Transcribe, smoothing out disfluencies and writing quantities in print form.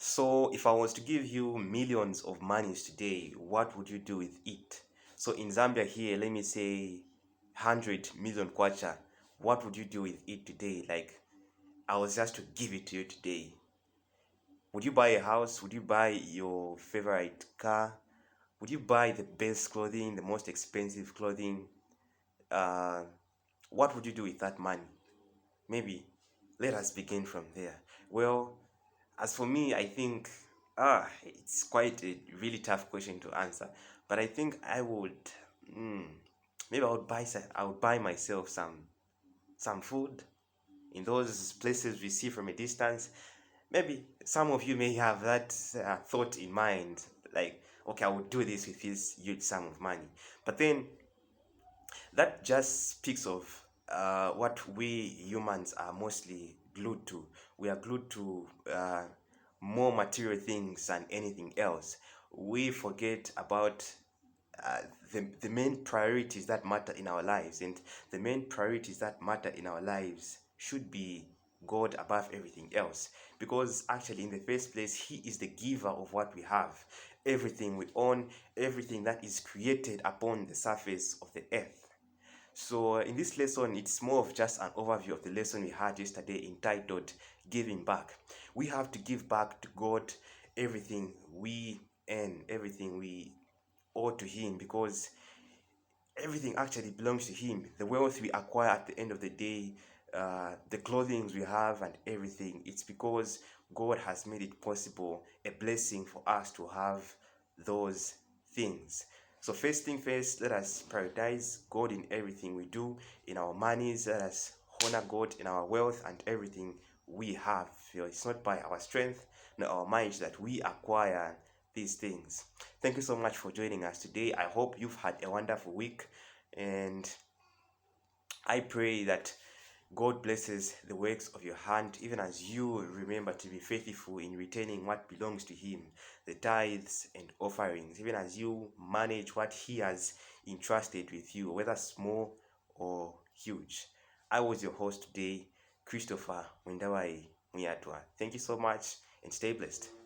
So, if I was to give you millions of monies today, what would you do with it? So, in Zambia here, let me say 100 million kwacha. What would you do with it today? Like, I was just to give it to you today. Would you buy a house? Would you buy your favorite car? Would you buy the best clothing, the most expensive clothing? Uh, what would you do with that money? Maybe let us begin from there. Well, as for me, I think it's quite a really tough question to answer. But I think I would mm, maybe I would buy myself some food in those places we see from a distance. Maybe some of you may have that thought in mind, like, okay, I would do this with this huge sum of money. But then that just speaks of what we humans are mostly glued to. We are glued to more material things than anything else. We forget about uh, the main priorities that matter in our lives, and the main priorities that matter in our lives should be God above everything else, because actually in the first place He is the giver of what we have, everything we own, everything that is created upon the surface of the earth. So, in this lesson, it's more of just an overview of the lesson we had yesterday entitled Giving Back. We have to give back to God everything we earn, everything we owe to Him, because everything actually belongs to Him. The wealth we acquire at the end of the day, the clothing we have, and everything, it's because God has made it possible, a blessing for us to have those things. So, first thing first, let us prioritize God in everything we do, in our monies. Let us honor God in our wealth and everything we have. It's not by our strength nor our might that we acquire these things. Thank you so much for joining us today. I hope you've had a wonderful week, and I pray that God blesses the works of your hand, even as you remember to be faithful in retaining what belongs to Him, the tithes and offerings, even as you manage what He has entrusted with you, whether small or huge. I was your host today, Christopher Wendawai Muyatwa. Thank you so much and stay blessed.